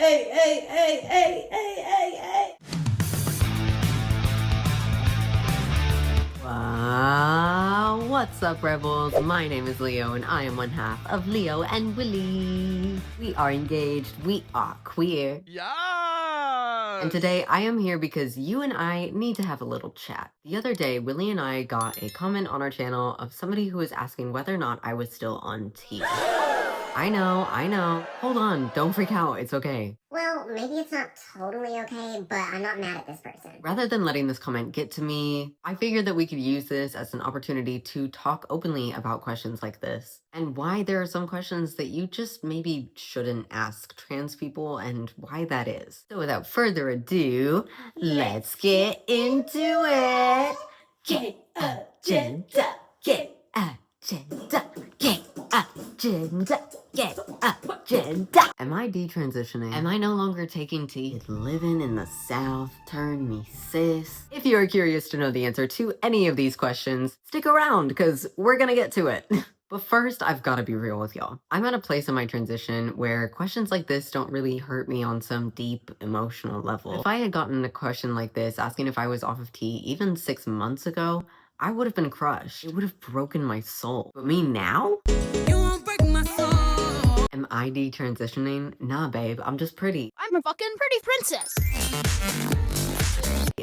hey. What's up, Rebels? My name is Leo, and I am one half of Leo and Willy. We are engaged, we are queer. And today I am here because you and I need to have a little chat. The other day, Willy and I got a comment on our channel of somebody who was asking whether or not I was still on T. I know. Hold on, don't freak out, it's okay. Well, maybe it's not totally okay, but I'm not mad at this person. Rather than letting this comment get to me, I figured that we could use this as an opportunity to talk openly about questions like this, and why there are some questions that you just maybe shouldn't ask trans people, and why that is. So without further ado, let's get into it! Gay agenda! Gay agenda! Gay agenda! Gay agenda! Am I detransitioning? Am I no longer taking T? Did living in the South turn me cis? If you are curious to know the answer to any of these questions, stick around, because we're gonna get to it. But first, I've got to be real with y'all. I'm at a place in my transition where questions like this don't really hurt me on some deep emotional level. If I had gotten a question like this asking if I was off of T even 6 months ago, I would have been crushed. It would have broken my soul. But me now? You won't break my soul. Am I detransitioning? Nah, babe, I'm just pretty. I'm a fucking pretty princess.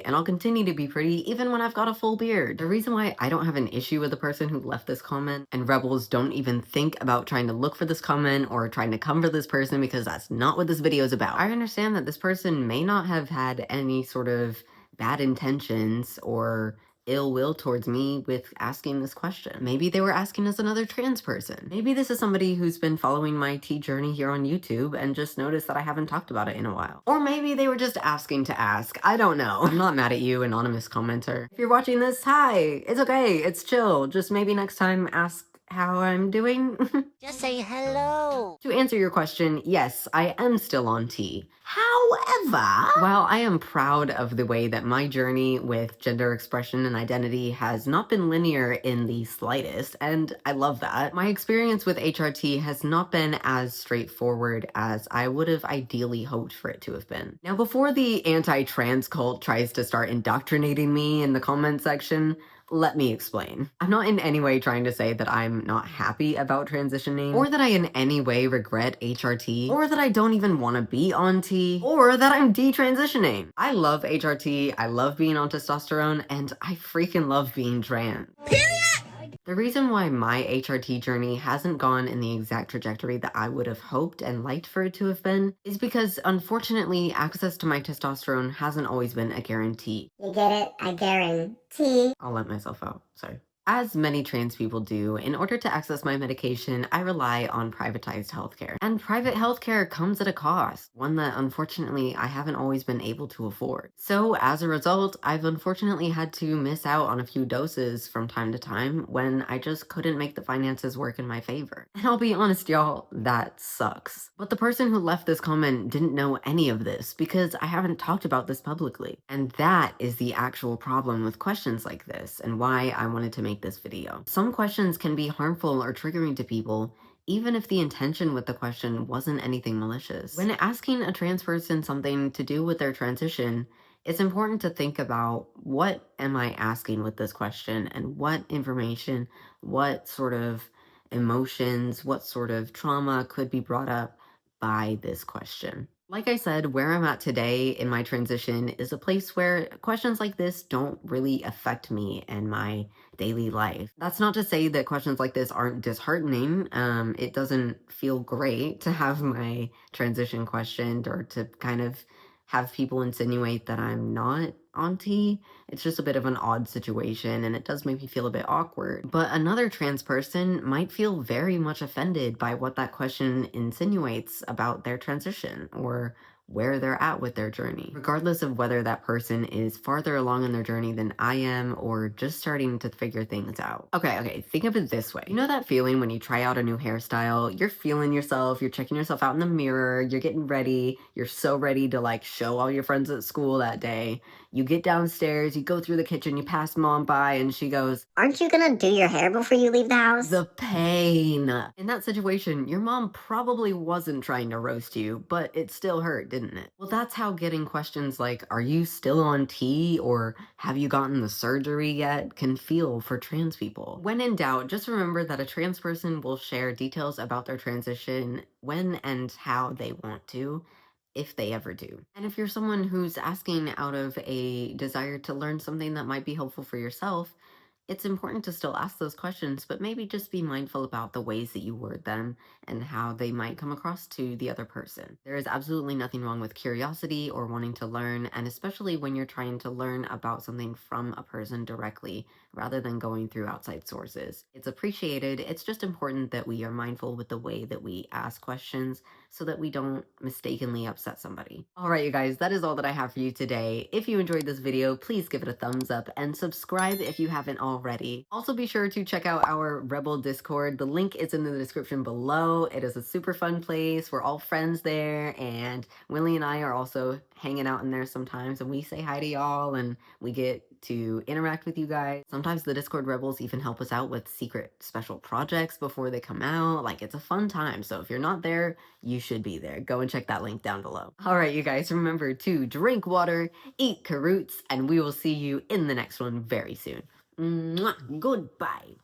And I'll continue to be pretty even when I've got a full beard. The reason why I don't have an issue with the person who left this comment, and Rebels don't even think about trying to look for this comment or trying to come for this person, because that's not what this video is about. I understand that this person may not have had any sort of bad intentions or ill will towards me with asking this question. Maybe they were asking as another trans person. Maybe this is somebody who's been following my T journey here on YouTube and just noticed that I haven't talked about it in a while. Or maybe they were just asking to ask. I don't know. I'm not mad at you, anonymous commenter. If you're watching this, hi. It's okay. It's chill. Just maybe next time ask how I'm doing. Just say hello. To answer your question, yes, I am still on T. However, while I am proud of the way that my journey with gender expression and identity has not been linear in the slightest, and I love that, my experience with HRT has not been as straightforward as I would have ideally hoped for it to have been. Now, before the anti-trans cult tries to start indoctrinating me in the comment section, let me explain. I'm not in any way trying to say that I'm not happy about transitioning, or that I in any way regret HRT, or that I don't even want to be on T, or that I'm detransitioning. I love HRT, I love being on testosterone, and I freaking love being trans. The reason why my HRT journey hasn't gone in the exact trajectory that I would have hoped and liked for it to have been is because, unfortunately, access to my testosterone hasn't always been a guarantee. You get it? I guarantee. I'll let myself out, sorry. As many trans people do, in order to access my medication, I rely on privatized healthcare. And private healthcare comes at a cost, one that unfortunately I haven't always been able to afford. So as a result, I've unfortunately had to miss out on a few doses from time to time when I just couldn't make the finances work in my favor. And I'll be honest, y'all, that sucks. But the person who left this comment didn't know any of this because I haven't talked about this publicly. And that is the actual problem with questions like this and why I wanted to make this video. Some questions can be harmful or triggering to people, even if the intention with the question wasn't anything malicious. When asking a trans person something to do with their transition, it's important to think about, what am I asking with this question, and what information, what sort of emotions, what sort of trauma could be brought up by this question. Like I said, where I'm at today in my transition is a place where questions like this don't really affect me and my daily life. That's not to say that questions like this aren't disheartening. It doesn't feel great to have my transition questioned or to kind of have people insinuate that I'm not on T. It's just a bit of an odd situation, and it does make me feel a bit awkward. But another trans person might feel very much offended by what that question insinuates about their transition, or where they're at with their journey, regardless of whether that person is farther along in their journey than I am or just starting to figure things out. Okay, think of it this way. You know that feeling when you try out a new hairstyle? You're feeling yourself, you're checking yourself out in the mirror, you're getting ready, you're so ready to like show all your friends at school that day. You get downstairs, you go through the kitchen, you pass mom by, and she goes, Aren't you gonna do your hair before you leave the house? the pain. In that situation, your mom probably wasn't trying to roast you, but it still hurt, didn't it? Well, that's how getting questions like, are you still on T or have you gotten the surgery yet, can feel for trans people. When in doubt, just remember that a trans person will share details about their transition when and how they want to, if they ever do. And if you're someone who's asking out of a desire to learn something that might be helpful for yourself, it's important to still ask those questions, but maybe just be mindful about the ways that you word them and how they might come across to the other person. There is absolutely nothing wrong with curiosity or wanting to learn, and especially when you're trying to learn about something from a person directly rather than going through outside sources. It's appreciated. It's just important that we are mindful with the way that we ask questions so that we don't mistakenly upset somebody. All right, you guys, that is all that I have for you today. If you enjoyed this video, please give it a thumbs up and subscribe if you haven't already. Also, be sure to check out our Rebel Discord. The link is in the description below. It is a super fun place. We're all friends there, and Willie and I are also hanging out in there sometimes, and we say hi to y'all, and we get to interact with you guys. Sometimes the Discord Rebels even help us out with secret special projects before they come out. Like, it's a fun time. So if you're not there, you should be there. Go and check that link down below. All right, you guys, remember to drink water, eat carrots, and we will see you in the next one very soon. Mwah. Goodbye.